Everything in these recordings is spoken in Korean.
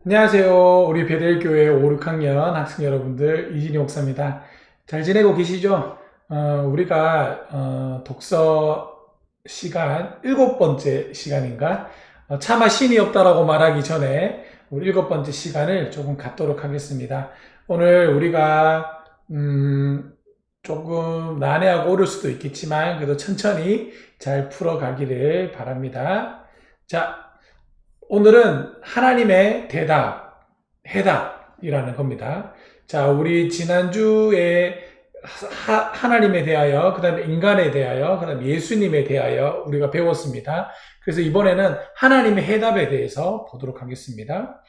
안녕하세요. 우리 베델교회 5, 6학년 학생 여러분들, 이진희 목사입니다. 잘 지내고 계시죠? 우리가 독서 시간 7번째 시간인가? 차마 신이 없다라고 말하기 전에 우리 7번째 시간을 조금 갖도록 하겠습니다. 오늘 우리가 조금 난해하고 어려울 수도 있겠지만 그래도 천천히 잘 풀어가기를 바랍니다. 자, 오늘은 하나님의 대답, 해답이라는 겁니다. 자, 우리 지난주에 하나님에 대하여, 그 다음에 인간에 대하여, 그 다음에 예수님에 대하여 우리가 배웠습니다. 그래서 이번에는 하나님의 해답에 대해서 보도록 하겠습니다.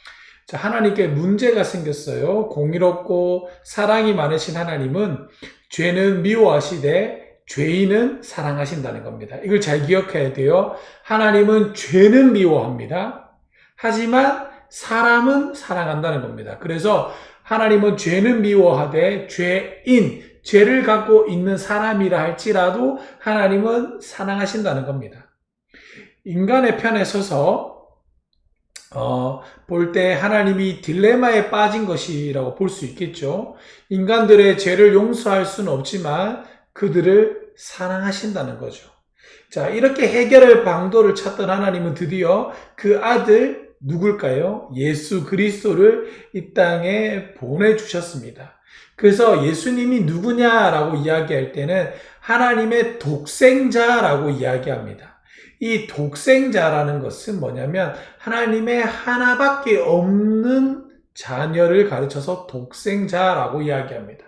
자, 하나님께 문제가 생겼어요. 공의롭고 사랑이 많으신 하나님은 죄는 미워하시되 죄인은 사랑하신다는 겁니다. 이걸 잘 기억해야 돼요. 하나님은 죄는 미워합니다. 하지만 사람은 사랑한다는 겁니다. 그래서 하나님은 죄는 미워하되 죄를 갖고 있는 사람이라 할지라도 하나님은 사랑하신다는 겁니다. 인간의 편에 서서 볼 때 하나님이 딜레마에 빠진 것이라고 볼 수 있겠죠. 인간들의 죄를 용서할 수는 없지만 그들을 사랑하신다는 거죠. 자, 이렇게 해결할 방도를 찾던 하나님은 드디어 그 아들 누굴까요? 예수 그리스도를 이 땅에 보내주셨습니다. 그래서 예수님이 누구냐라고 이야기할 때는 하나님의 독생자라고 이야기합니다. 이 독생자라는 것은 뭐냐면 하나님의 하나밖에 없는 자녀를 가르쳐서 독생자라고 이야기합니다.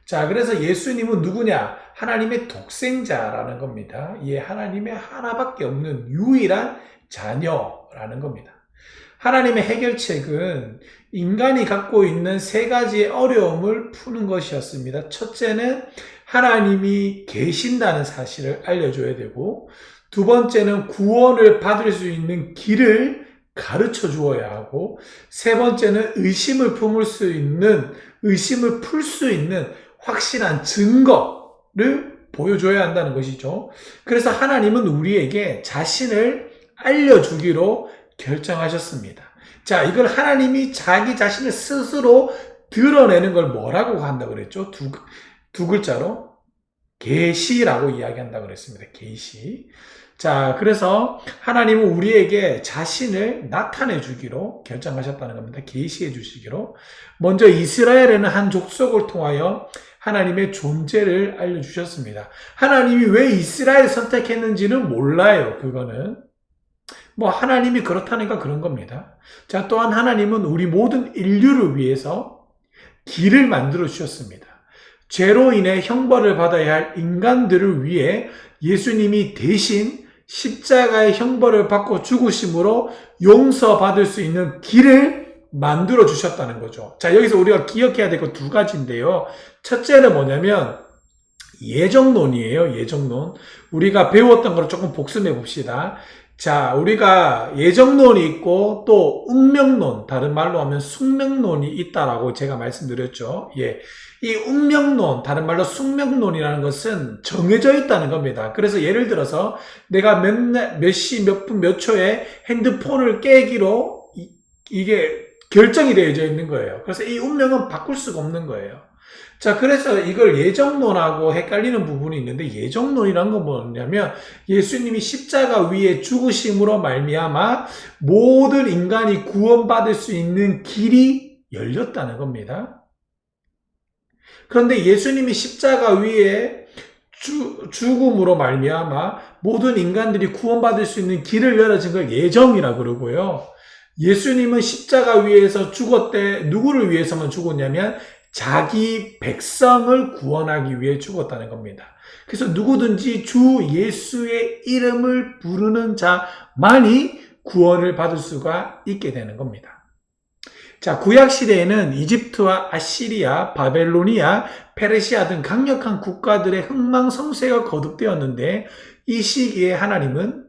자, 그래서 예수님은 누구냐? 하나님의 독생자라는 겁니다. 이 하나님의 하나밖에 없는 유일한 자녀라는 겁니다. 하나님의 해결책은 인간이 갖고 있는 세 가지의 어려움을 푸는 것이었습니다. 첫째는 하나님이 계신다는 사실을 알려줘야 되고, 두 번째는 구원을 받을 수 있는 길을 가르쳐 주어야 하고, 세 번째는 의심을 풀 수 있는 확실한 증거를 보여줘야 한다는 것이죠. 그래서 하나님은 우리에게 자신을 알려주기로 결정하셨습니다. 자, 이걸 하나님이 자기 자신을 스스로 드러내는 걸 뭐라고 한다고 그랬죠? 두 글자로 계시라고 이야기한다고 그랬습니다. 계시. 자, 그래서 하나님은 우리에게 자신을 나타내 주기로 결정하셨다는 겁니다. 계시해 주시기로. 먼저 이스라엘에는 한 족속을 통하여 하나님의 존재를 알려주셨습니다. 하나님이 왜 이스라엘 선택했는지는 몰라요. 그거는. 하나님이 그렇다니까 그런 겁니다. 자, 또한 하나님은 우리 모든 인류를 위해서 길을 만들어 주셨습니다. 죄로 인해 형벌을 받아야 할 인간들을 위해 예수님이 대신 십자가의 형벌을 받고 죽으심으로 용서받을 수 있는 길을 만들어 주셨다는 거죠. 자, 여기서 우리가 기억해야 될 것 두 가지인데요. 첫째는 뭐냐면 예정론이에요. 예정론. 우리가 배웠던 걸 조금 복습해 봅시다. 자, 우리가 예정론이 있고 또 운명론, 다른 말로 하면 숙명론이 있다라고 제가 말씀드렸죠. 예. 이 운명론, 다른 말로 숙명론이라는 것은 정해져 있다는 겁니다. 그래서 예를 들어서 내가 몇 시, 몇 분, 몇 초에 핸드폰을 깨기로 이게 결정이 되어져 있는 거예요. 그래서 이 운명은 바꿀 수가 없는 거예요. 자, 그래서 이걸 예정론하고 헷갈리는 부분이 있는데, 예정론이란 건 뭐냐면 예수님이 십자가 위에 죽으심으로 말미암아 모든 인간이 구원받을 수 있는 길이 열렸다는 겁니다. 그런데 예수님이 십자가 위에 죽음으로 말미암아 모든 인간들이 구원받을 수 있는 길을 열어준 걸 예정이라고 그러고요. 예수님은 십자가 위에서 죽었대. 누구를 위해서만 죽었냐면 자기 백성을 구원하기 위해 죽었다는 겁니다. 그래서 누구든지 주 예수의 이름을 부르는 자만이 구원을 받을 수가 있게 되는 겁니다. 자, 구약시대에는 이집트와 아시리아, 바벨로니아, 페르시아 등 강력한 국가들의 흥망성쇠가 거듭되었는데, 이 시기에 하나님은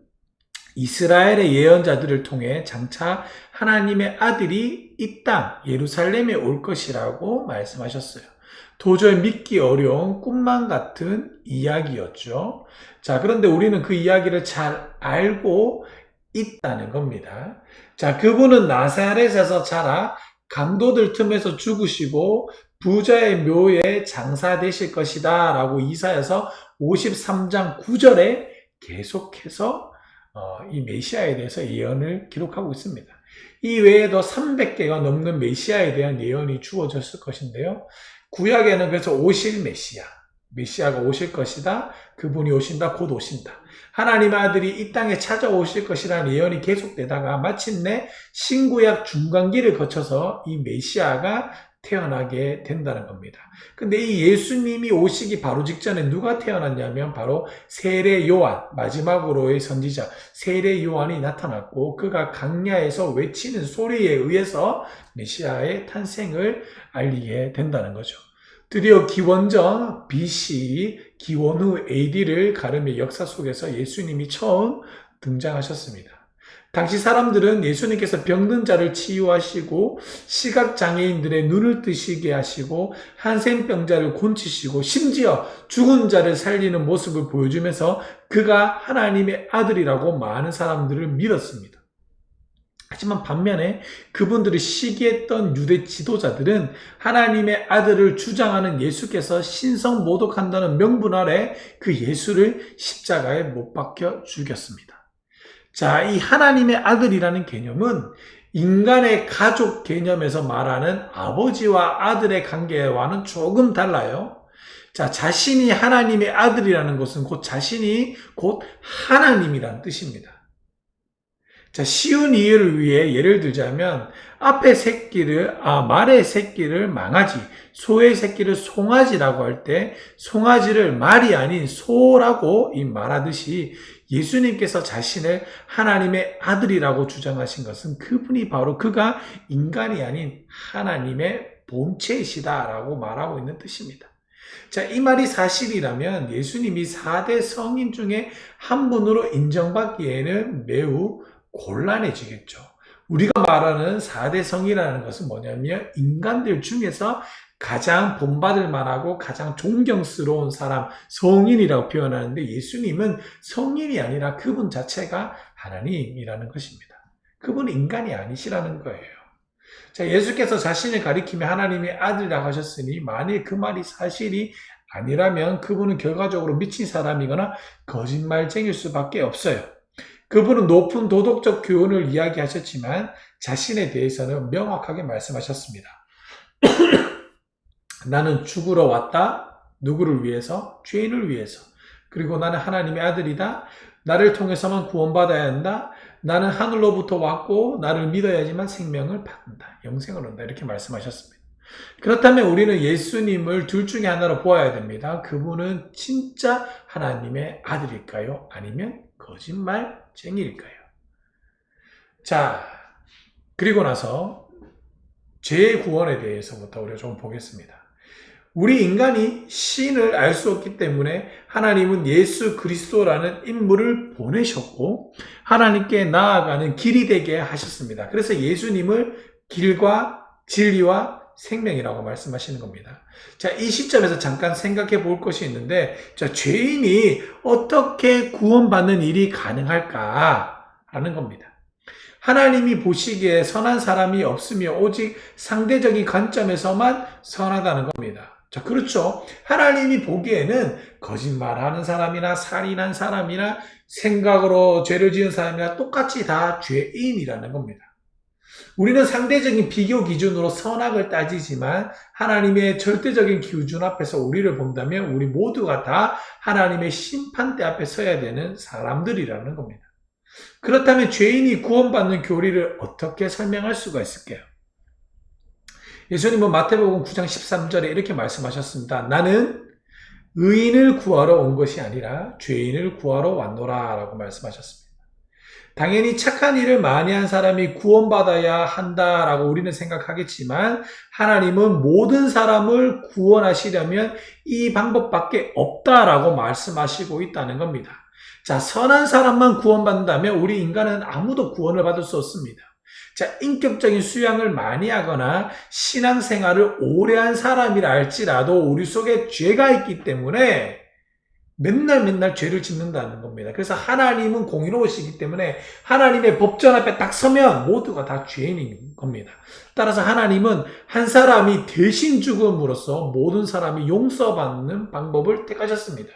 이스라엘의 예언자들을 통해 장차 하나님의 아들이 이 땅 예루살렘에 올 것이라고 말씀하셨어요. 도저히 믿기 어려운 꿈만 같은 이야기였죠. 자, 그런데 우리는 그 이야기를 잘 알고 있다는 겁니다. 자, 그분은 나사렛에서 자라 강도들 틈에서 죽으시고 부자의 묘에 장사되실 것이다 라고 이사야서 53장 9절에 계속해서 이 메시아에 대해서 예언을 기록하고 있습니다. 이 외에도 300개가 넘는 메시아에 대한 예언이 주어졌을 것인데요. 구약에는 그래서 오실 메시아가 오실 것이다. 그분이 오신다. 곧 오신다. 하나님의 아들이 이 땅에 찾아오실 것이라는 예언이 계속되다가 마침내 신구약 중간기를 거쳐서 이 메시아가 태어나게 된다는 겁니다. 근데 이 예수님이 오시기 바로 직전에 누가 태어났냐면 바로 세례 요한, 마지막으로의 선지자 세례 요한이 나타났고 그가 강야에서 외치는 소리에 의해서 메시아의 탄생을 알리게 된다는 거죠. 드디어 기원전 BC, 기원 후 AD를 가르며 역사 속에서 예수님이 처음 등장하셨습니다. 당시 사람들은 예수님께서 병든 자를 치유하시고 시각장애인들의 눈을 뜨시게 하시고 한센병자를 곤치시고 심지어 죽은 자를 살리는 모습을 보여주면서 그가 하나님의 아들이라고 많은 사람들을 믿었습니다. 하지만 반면에 그분들이 시기했던 유대 지도자들은 하나님의 아들을 주장하는 예수께서 신성 모독한다는 명분 아래 그 예수를 십자가에 못 박혀 죽였습니다. 자, 이 하나님의 아들이라는 개념은 인간의 가족 개념에서 말하는 아버지와 아들의 관계와는 조금 달라요. 자, 자신이 하나님의 아들이라는 것은 자신이 곧 하나님이란 뜻입니다. 자, 쉬운 이해를 위해 예를 들자면 앞의 새끼를 말의 새끼를 망아지, 소의 새끼를 송아지라고 할 때 송아지를 말이 아닌 소라고 말하듯이 예수님께서 자신을 하나님의 아들이라고 주장하신 것은 그분이 바로 그가 인간이 아닌 하나님의 본체이시다라고 말하고 있는 뜻입니다. 자, 이 말이 사실이라면 예수님이 4대 성인 중에 한 분으로 인정받기에는 매우 곤란해지겠죠. 우리가 말하는 4대 성이라는 것은 뭐냐면 인간들 중에서 가장 본받을 만하고 가장 존경스러운 사람, 성인이라고 표현하는데 예수님은 성인이 아니라 그분 자체가 하나님이라는 것입니다. 그분은 인간이 아니시라는 거예요. 자, 예수께서 자신을 가리키며 하나님의 아들이라고 하셨으니 만일 그 말이 사실이 아니라면 그분은 결과적으로 미친 사람이거나 거짓말쟁일 수밖에 없어요. 그분은 높은 도덕적 교훈을 이야기하셨지만 자신에 대해서는 명확하게 말씀하셨습니다. 나는 죽으러 왔다. 누구를 위해서? 죄인을 위해서. 그리고 나는 하나님의 아들이다. 나를 통해서만 구원받아야 한다. 나는 하늘로부터 왔고 나를 믿어야지만 생명을 받는다. 영생을 얻는다. 이렇게 말씀하셨습니다. 그렇다면 우리는 예수님을 둘 중에 하나로 보아야 됩니다. 그분은 진짜 하나님의 아들일까요? 아니면 거짓말쟁이일까요? 자, 그리고 나서 죄의 구원에 대해서부터 우리가 좀 보겠습니다. 우리 인간이 신을 알 수 없기 때문에 하나님은 예수 그리스도라는 인물을 보내셨고 하나님께 나아가는 길이 되게 하셨습니다. 그래서 예수님을 길과 진리와 생명이라고 말씀하시는 겁니다. 자, 이 시점에서 잠깐 생각해 볼 것이 있는데, 자, 죄인이 어떻게 구원받는 일이 가능할까? 라는 겁니다. 하나님이 보시기에 선한 사람이 없으며 오직 상대적인 관점에서만 선하다는 겁니다. 자, 그렇죠. 하나님이 보기에는 거짓말하는 사람이나 살인한 사람이나 생각으로 죄를 지은 사람이나 똑같이 다 죄인이라는 겁니다. 우리는 상대적인 비교 기준으로 선악을 따지지만 하나님의 절대적인 기준 앞에서 우리를 본다면 우리 모두가 다 하나님의 심판대 앞에 서야 되는 사람들이라는 겁니다. 그렇다면 죄인이 구원받는 교리를 어떻게 설명할 수가 있을까요? 예수님은 마태복음 9장 13절에 이렇게 말씀하셨습니다. 나는 의인을 구하러 온 것이 아니라 죄인을 구하러 왔노라 라고 말씀하셨습니다. 당연히 착한 일을 많이 한 사람이 구원받아야 한다라고 우리는 생각하겠지만 하나님은 모든 사람을 구원하시려면 이 방법밖에 없다라고 말씀하시고 있다는 겁니다. 자, 선한 사람만 구원받는다면 우리 인간은 아무도 구원을 받을 수 없습니다. 자, 인격적인 수양을 많이 하거나 신앙생활을 오래 한 사람이라 할지라도 우리 속에 죄가 있기 때문에 맨날 죄를 짓는다는 겁니다. 그래서 하나님은 공의로우시기 때문에 하나님의 법전 앞에 딱 서면 모두가 다 죄인인 겁니다. 따라서 하나님은 한 사람이 대신 죽음으로써 모든 사람이 용서받는 방법을 택하셨습니다.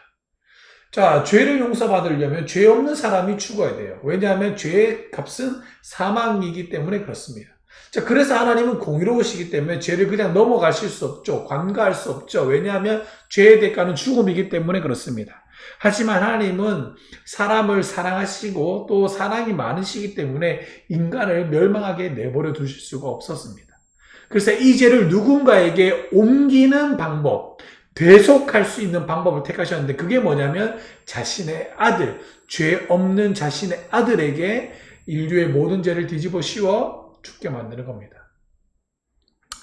자, 죄를 용서받으려면 죄 없는 사람이 죽어야 돼요. 왜냐하면 죄의 값은 사망이기 때문에 그렇습니다. 자, 그래서 하나님은 공의로우시기 때문에 죄를 그냥 넘어가실 수 없죠. 관가할 수 없죠. 왜냐하면 죄의 대가는 죽음이기 때문에 그렇습니다. 하지만 하나님은 사람을 사랑하시고 또 사랑이 많으시기 때문에 인간을 멸망하게 내버려 두실 수가 없었습니다. 그래서 이 죄를 누군가에게 옮기는 방법, 대속할 수 있는 방법을 택하셨는데 그게 뭐냐면 자신의 아들, 죄 없는 자신의 아들에게 인류의 모든 죄를 뒤집어 씌워 죽게 만드는 겁니다.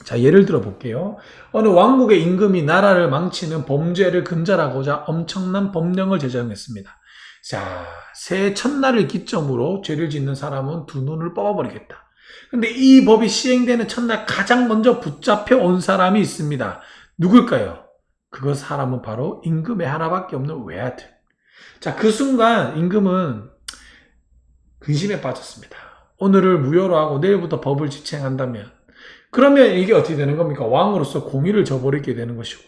자, 예를 들어 볼게요. 어느 왕국의 임금이 나라를 망치는 범죄를 근절하고자 엄청난 법령을 제정했습니다. 자, 새해 첫날을 기점으로 죄를 짓는 사람은 두 눈을 뽑아버리겠다. 근데 이 법이 시행되는 첫날 가장 먼저 붙잡혀 온 사람이 있습니다. 누굴까요? 그 사람은 바로 임금의 하나밖에 없는 외아들. 자, 그 순간 임금은 근심에 빠졌습니다. 오늘을 무효로 하고 내일부터 법을 집행한다면 그러면 이게 어떻게 되는 겁니까? 왕으로서 공의를 저버리게 되는 것이고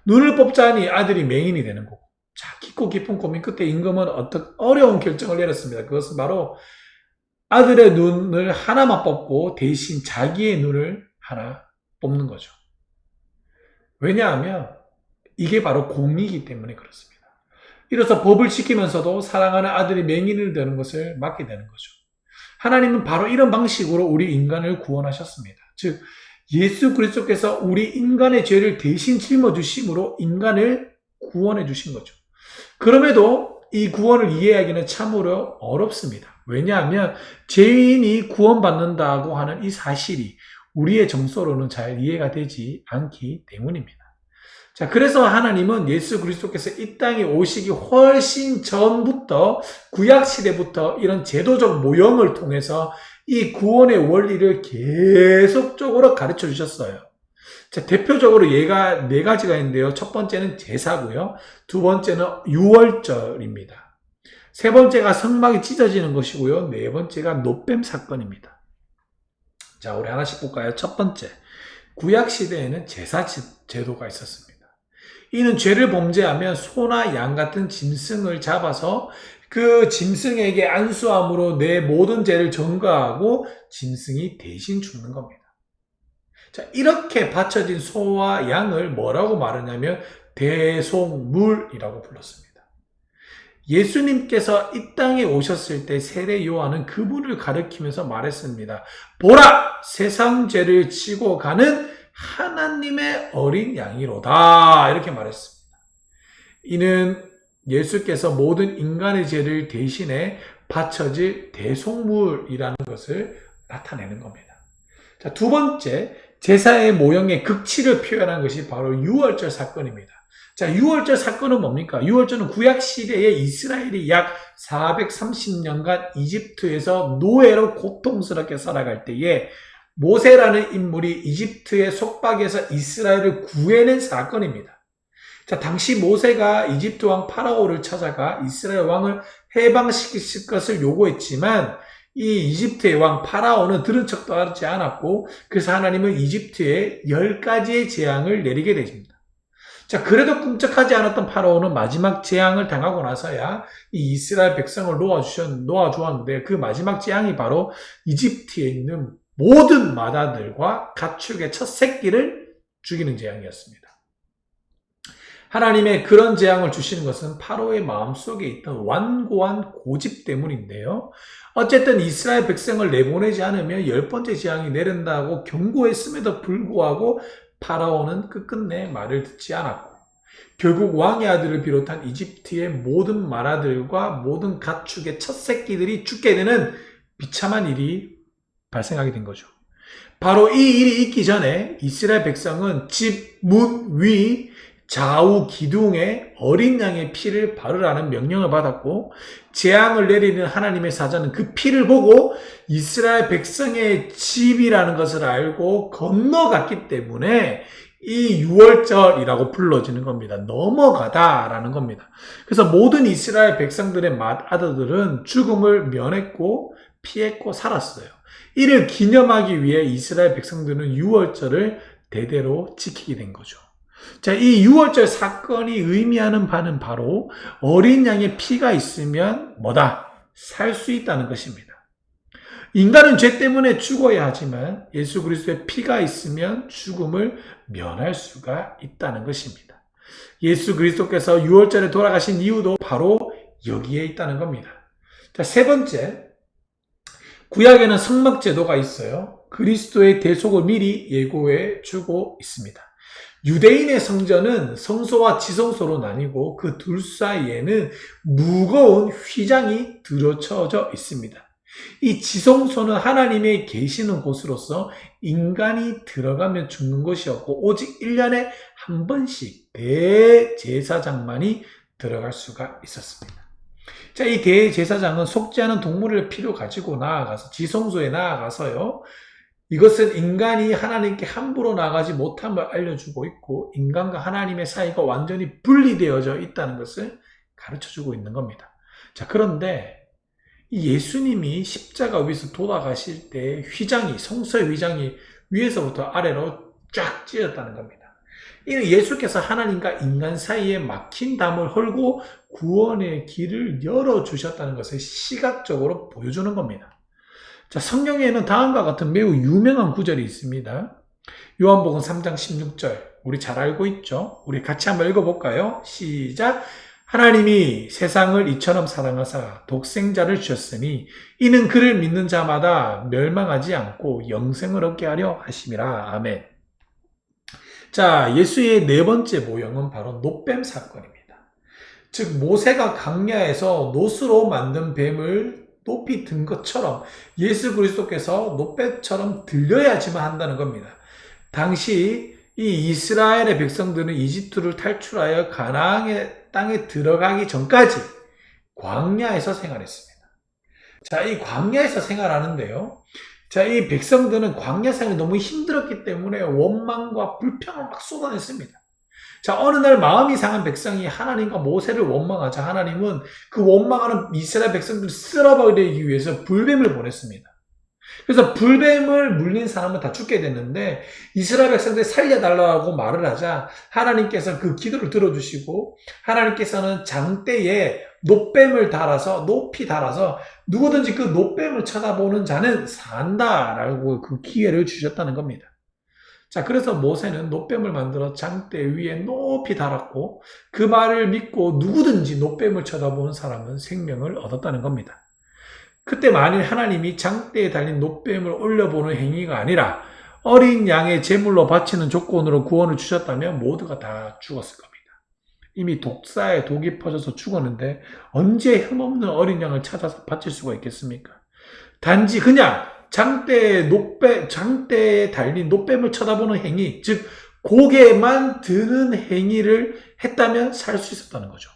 눈을 뽑자니 아들이 맹인이 되는 거고 자, 깊고 깊은 고민 끝에 임금은 어려운 결정을 내렸습니다. 그것은 바로 아들의 눈을 하나만 뽑고 대신 자기의 눈을 하나 뽑는 거죠. 왜냐하면 이게 바로 공의이기 때문에 그렇습니다. 이로써 법을 지키면서도 사랑하는 아들이 맹인을 되는 것을 막게 되는 거죠. 하나님은 바로 이런 방식으로 우리 인간을 구원하셨습니다. 즉 예수 그리스도께서 우리 인간의 죄를 대신 짊어주심으로 인간을 구원해 주신 거죠. 그럼에도 이 구원을 이해하기는 참으로 어렵습니다. 왜냐하면 죄인이 구원받는다고 하는 이 사실이 우리의 정서로는 잘 이해가 되지 않기 때문입니다. 자, 그래서 하나님은 예수 그리스도께서 이 땅에 오시기 훨씬 전부터 구약시대부터 이런 제도적 모형을 통해서 이 구원의 원리를 계속적으로 가르쳐 주셨어요. 자, 대표적으로 얘가 네 가지가 있는데요. 첫 번째는 제사고요. 두 번째는 유월절입니다. 세 번째가 성막이 찢어지는 것이고요. 네 번째가 노뱀 사건입니다. 자, 우리 하나씩 볼까요? 첫 번째, 구약시대에는 제사 제도가 있었습니다. 이는 죄를 범죄하면 소나 양 같은 짐승을 잡아서 그 짐승에게 안수함으로 내 모든 죄를 전가하고 짐승이 대신 죽는 겁니다. 자, 이렇게 바쳐진 소와 양을 뭐라고 말하냐면 대속물이라고 불렀습니다. 예수님께서 이 땅에 오셨을 때 세례 요한은 그분을 가리키면서 말했습니다. 보라! 세상 죄를 지고 가는 하나님의 어린 양이로다. 이렇게 말했습니다. 이는 예수께서 모든 인간의 죄를 대신해 바쳐질 대속물이라는 것을 나타내는 겁니다. 자, 두 번째, 제사의 모형의 극치를 표현한 것이 바로 유월절 사건입니다. 자, 유월절 사건은 뭡니까? 유월절은 구약시대에 이스라엘이 약 430년간 이집트에서 노예로 고통스럽게 살아갈 때에 모세라는 인물이 이집트의 속박에서 이스라엘을 구해낸 사건입니다. 자, 당시 모세가 이집트 왕 파라오를 찾아가 이스라엘 왕을 해방시킬 것을 요구했지만 이 이집트의 왕 파라오는 들은 척도 하지 않았고 그래서 하나님은 이집트에 10가지의 재앙을 내리게 되십니다. 자, 그래도 꿈쩍하지 않았던 파라오는 마지막 재앙을 당하고 나서야 이 이스라엘 백성을 놓아주었는데 그 마지막 재앙이 바로 이집트에 있는 모든 마다들과 가축의 첫 새끼를 죽이는 재앙이었습니다. 하나님의 그런 재앙을 주시는 것은 파로의 마음속에 있던 완고한 고집 때문인데요. 어쨌든 이스라엘 백성을 내보내지 않으면 10번째 재앙이 내린다고 경고했음에도 불구하고 파라오는 끝끝내 말을 듣지 않았고 결국 왕의 아들을 비롯한 이집트의 모든 마라들과 모든 가축의 첫 새끼들이 죽게 되는 비참한 일이 발생하게 된 거죠. 바로 이 일이 있기 전에 이스라엘 백성은 집 문 위 좌우 기둥에 어린 양의 피를 바르라는 명령을 받았고, 재앙을 내리는 하나님의 사자는 그 피를 보고 이스라엘 백성의 집이라는 것을 알고 건너갔기 때문에 이 유월절이라고 불러지는 겁니다. 넘어가다라는 겁니다. 그래서 모든 이스라엘 백성들의 맏아들들은 죽음을 면했고 피했고 살았어요. 이를 기념하기 위해 이스라엘 백성들은 유월절을 대대로 지키게 된 거죠. 자, 이 유월절 사건이 의미하는 바는 바로 어린 양의 피가 있으면 뭐다? 살 수 있다는 것입니다. 인간은 죄 때문에 죽어야 하지만 예수 그리스도의 피가 있으면 죽음을 면할 수가 있다는 것입니다. 예수 그리스도께서 유월절에 돌아가신 이유도 바로 여기에 있다는 겁니다. 자, 세 번째, 구약에는 성막제도가 있어요. 그리스도의 대속을 미리 예고해 주고 있습니다. 유대인의 성전은 성소와 지성소로 나뉘고 그 둘 사이에는 무거운 휘장이 들어쳐져 있습니다. 이 지성소는 하나님의 계시는 곳으로서 인간이 들어가면 죽는 곳이었고 오직 1년에 한 번씩 대제사장만이 들어갈 수가 있었습니다. 자, 이 대제사장은 속지 않은 동물의 피를 가지고 나아가서 지성소에 나아가서요. 이것은 인간이 하나님께 함부로 나가지 못함을 알려주고 있고 인간과 하나님의 사이가 완전히 분리되어져 있다는 것을 가르쳐주고 있는 겁니다. 자, 그런데 예수님이 십자가 위에서 돌아가실 때 휘장이, 성소의 휘장이 위에서부터 아래로 쫙 찢었다는 겁니다. 이는 예수께서 하나님과 인간 사이에 막힌 담을 헐고 구원의 길을 열어주셨다는 것을 시각적으로 보여주는 겁니다. 자, 성경에는 다음과 같은 매우 유명한 구절이 있습니다. 요한복음 3장 16절, 우리 잘 알고 있죠? 우리 같이 한번 읽어볼까요? 시작! 하나님이 세상을 이처럼 사랑하사 독생자를 주셨으니 이는 그를 믿는 자마다 멸망하지 않고 영생을 얻게 하려 하심이라. 아멘. 자, 예수의 네 번째 모형은 바로 놋뱀 사건입니다. 즉 모세가 광야에서 놋으로 만든 뱀을 높이 든 것처럼 예수 그리스도께서 놋뱀처럼 들려야지만 한다는 겁니다. 당시 이 이스라엘의 백성들은 이집트를 탈출하여 가나안의 땅에 들어가기 전까지 광야에서 생활했습니다. 자, 이 광야에서 생활하는데요. 자, 이 백성들은 광야 생활이 너무 힘들었기 때문에 원망과 불평을 막 쏟아냈습니다. 자, 어느 날 마음이 상한 백성이 하나님과 모세를 원망하자 하나님은 그 원망하는 이스라엘 백성들을 쓸어버리기 위해서 불뱀을 보냈습니다. 그래서 불뱀을 물린 사람은 다 죽게 됐는데 이스라엘 백성들이 살려달라고 말을 하자 하나님께서 그 기도를 들어주시고 하나님께서는 장대에 놋뱀을 달아서 높이 달아서 누구든지 그 놋뱀을 쳐다보는 자는 산다라고 그 기회를 주셨다는 겁니다. 자, 그래서 모세는 놋뱀을 만들어 장대 위에 높이 달았고 그 말을 믿고 누구든지 놋뱀을 쳐다보는 사람은 생명을 얻었다는 겁니다. 그때 만일 하나님이 장대에 달린 놋뱀을 올려보는 행위가 아니라 어린 양의 제물로 바치는 조건으로 구원을 주셨다면 모두가 다 죽었을 겁니다. 이미 독사에 독이 퍼져서 죽었는데 언제 흠없는 어린 양을 찾아서 바칠 수가 있겠습니까? 단지 그냥 장대에 달린 놋뱀을 쳐다보는 행위, 즉 고개만 드는 행위를 했다면 살 수 있었다는 거죠.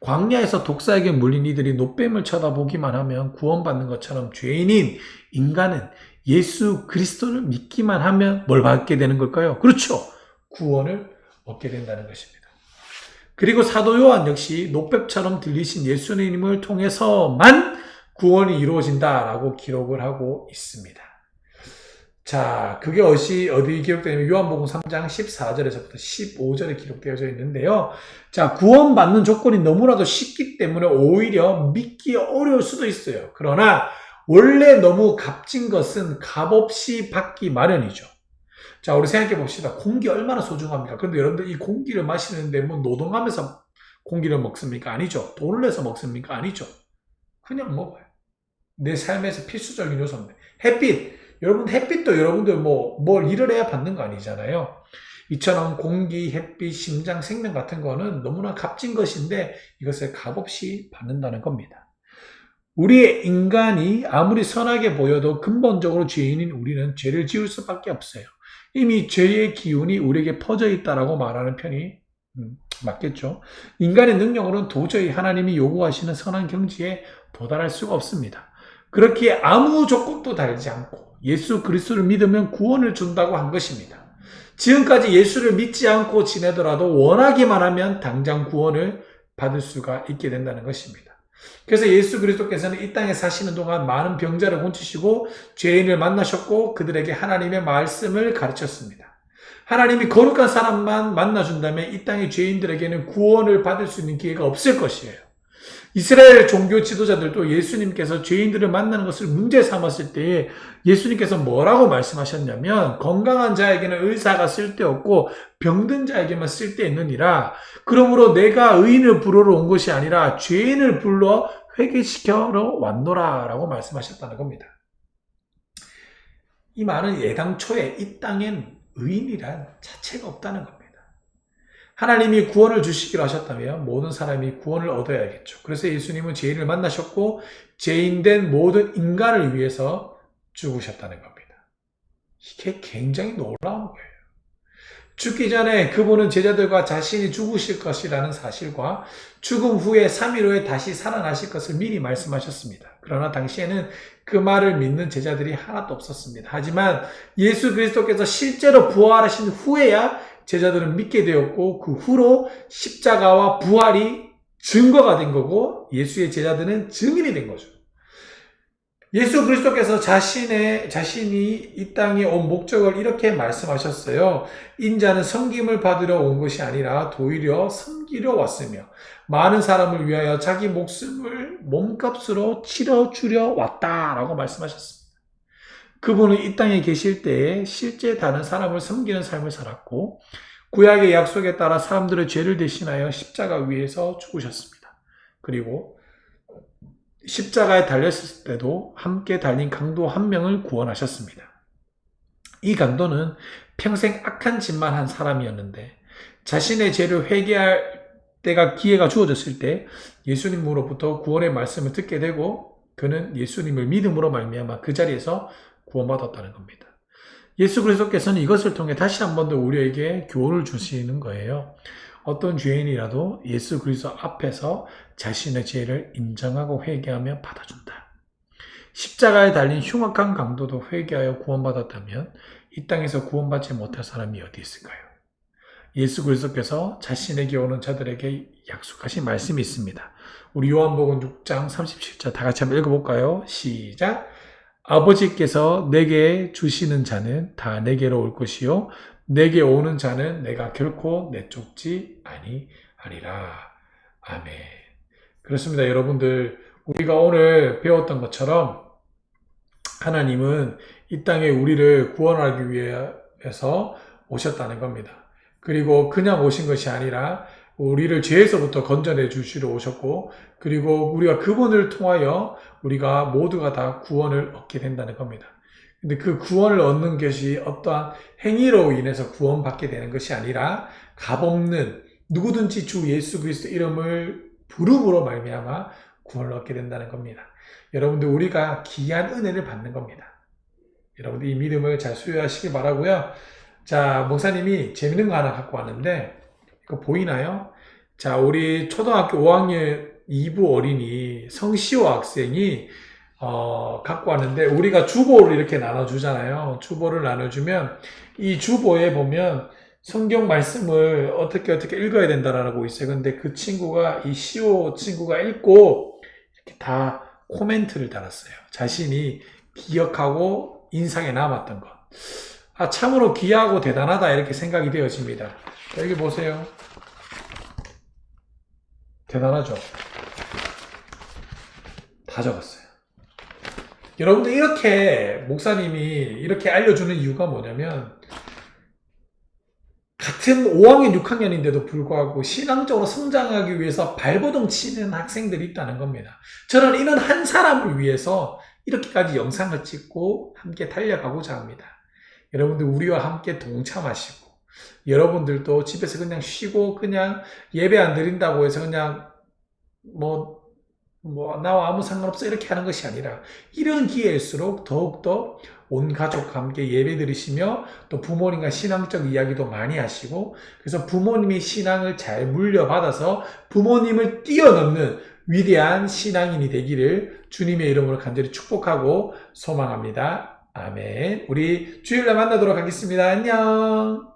광야에서 독사에게 물린 이들이 놋뱀을 쳐다보기만 하면 구원받는 것처럼 죄인인 인간은 예수 그리스도를 믿기만 하면 뭘 받게 되는 걸까요? 그렇죠. 구원을 얻게 된다는 것입니다. 그리고 사도 요한 역시 놋뱀처럼 들리신 예수님을 통해서만 구원이 이루어진다라고 기록을 하고 있습니다. 자, 그게 어디 기록되냐면 요한복음 3장 14절에서부터 15절에 기록되어져 있는데요. 자, 구원받는 조건이 너무나도 쉽기 때문에 오히려 믿기 어려울 수도 있어요. 그러나 원래 너무 값진 것은 값없이 받기 마련이죠. 자, 우리 생각해 봅시다. 공기 얼마나 소중합니까? 그런데 여러분들 이 공기를 마시는데 뭐 노동하면서 공기를 먹습니까? 아니죠. 돈을 내서 먹습니까? 아니죠. 그냥 먹어요. 내 삶에서 필수적인 요소인데. 햇빛. 여러분 햇빛도 여러분들 뭘 일을 해야 받는 거 아니잖아요. 이처럼 공기, 햇빛, 심장, 생명 같은 거는 너무나 값진 것인데 이것을 값없이 받는다는 겁니다. 우리의 인간이 아무리 선하게 보여도 근본적으로 죄인인 우리는 죄를 지을 수밖에 없어요. 이미 죄의 기운이 우리에게 퍼져 있다라고 말하는 편이 맞겠죠. 인간의 능력으로는 도저히 하나님이 요구하시는 선한 경지에 도달할 수가 없습니다. 그렇기에 아무 조건도 달지 않고 예수 그리스도를 믿으면 구원을 준다고 한 것입니다. 지금까지 예수를 믿지 않고 지내더라도 원하기만 하면 당장 구원을 받을 수가 있게 된다는 것입니다. 그래서 예수 그리스도께서는 이 땅에 사시는 동안 많은 병자를 고치시고 죄인을 만나셨고 그들에게 하나님의 말씀을 가르쳤습니다. 하나님이 거룩한 사람만 만나준다면 이 땅의 죄인들에게는 구원을 받을 수 있는 기회가 없을 것이에요. 이스라엘 종교 지도자들도 예수님께서 죄인들을 만나는 것을 문제 삼았을 때에 예수님께서 뭐라고 말씀하셨냐면 건강한 자에게는 의사가 쓸데없고 병든 자에게만 쓸데있느니라. 그러므로 내가 의인을 부르러 온 것이 아니라 죄인을 불러 회개시켜러 왔노라 라고 말씀하셨다는 겁니다. 이 말은 예당초에 이 땅엔 의인이란 자체가 없다는 겁니다. 하나님이 구원을 주시기로 하셨다면 모든 사람이 구원을 얻어야겠죠. 그래서 예수님은 죄인을 만나셨고 죄인된 모든 인간을 위해서 죽으셨다는 겁니다. 이게 굉장히 놀라운 거예요. 죽기 전에 그분은 제자들과 자신이 죽으실 것이라는 사실과 죽음 후에 3일 후에 다시 살아나실 것을 미리 말씀하셨습니다. 그러나 당시에는 그 말을 믿는 제자들이 하나도 없었습니다. 하지만 예수 그리스도께서 실제로 부활하신 후에야 제자들은 믿게 되었고 그 후로 십자가와 부활이 증거가 된 거고 예수의 제자들은 증인이 된 거죠. 예수 그리스도께서 자신이 이 땅에 온 목적을 이렇게 말씀하셨어요. 인자는 섬김을 받으러 온 것이 아니라 도리어 섬기려 왔으며 많은 사람을 위하여 자기 목숨을 몸값으로 치러주려 왔다라고 말씀하셨습니다. 그분은 이 땅에 계실 때에 실제 다른 사람을 섬기는 삶을 살았고 구약의 약속에 따라 사람들의 죄를 대신하여 십자가 위에서 죽으셨습니다. 그리고 십자가에 달렸을 때도 함께 달린 강도 한 명을 구원하셨습니다. 이 강도는 평생 악한 짓만 한 사람이었는데 자신의 죄를 회개할 때가 기회가 주어졌을 때 예수님으로부터 구원의 말씀을 듣게 되고 그는 예수님을 믿음으로 말미암아 그 자리에서 구원받았다는 겁니다. 예수 그리스도께서는 이것을 통해 다시 한 번 더 우리에게 교훈을 주시는 거예요. 어떤 죄인이라도 예수 그리스도 앞에서 자신의 죄를 인정하고 회개하며 받아준다. 십자가에 달린 흉악한 강도도 회개하여 구원받았다면 이 땅에서 구원받지 못할 사람이 어디 있을까요? 예수 그리스도께서 자신에게 오는 자들에게 약속하신 말씀이 있습니다. 우리 요한복음 6장 37절 다 같이 한번 읽어볼까요? 시작! 아버지께서 내게 주시는 자는 다 내게로 올 것이요 내게 오는 자는 내가 결코 내쫓지 아니하리라. 아멘. 그렇습니다. 여러분들 우리가 오늘 배웠던 것처럼 하나님은 이 땅에 우리를 구원하기 위해서 오셨다는 겁니다. 그리고 그냥 오신 것이 아니라 우리를 죄에서부터 건져내 주시러 오셨고 그리고 우리가 그분을 통하여 우리가 모두가 다 구원을 얻게 된다는 겁니다. 근데 그 구원을 얻는 것이 어떠한 행위로 인해서 구원받게 되는 것이 아니라 값없는 누구든지 주 예수 그리스도 이름을 부름으로 말미암아 구원을 얻게 된다는 겁니다. 여러분들 우리가 귀한 은혜를 받는 겁니다. 여러분들 이 믿음을 잘 수여하시기 바라고요. 자, 목사님이 재밌는 거 하나 갖고 왔는데 이거 보이나요? 자, 우리 초등학교 5학년 2부 어린이 성시호 학생이 갖고 왔는데 우리가 주보를 이렇게 나눠주잖아요. 주보를 나눠주면 이 주보에 보면 성경 말씀을 어떻게 읽어야 된다라고 있어요. 근데 그 친구가 이 시호 친구가 읽고 이렇게 다 코멘트를 달았어요. 자신이 기억하고 인상에 남았던 것. 아, 참으로 귀하고 대단하다 이렇게 생각이 되어집니다. 여기 보세요. 대단하죠? 다 적었어요. 여러분들 이렇게 목사님이 이렇게 알려주는 이유가 뭐냐면 같은 5학년, 6학년인데도 불구하고 신앙적으로 성장하기 위해서 발버둥 치는 학생들이 있다는 겁니다. 저는 이런 한 사람을 위해서 이렇게까지 영상을 찍고 함께 달려가고자 합니다. 여러분들 우리와 함께 동참하시고 여러분들도 집에서 그냥 쉬고 그냥 예배 안 드린다고 해서 그냥 뭐 뭐 나와 아무 상관없어 이렇게 하는 것이 아니라 이런 기회일수록 더욱더 온 가족과 함께 예배 드리시며 또 부모님과 신앙적 이야기도 많이 하시고 그래서 부모님이 신앙을 잘 물려받아서 부모님을 뛰어넘는 위대한 신앙인이 되기를 주님의 이름으로 간절히 축복하고 소망합니다. 아멘. 우리 주일날 만나도록 하겠습니다. 안녕.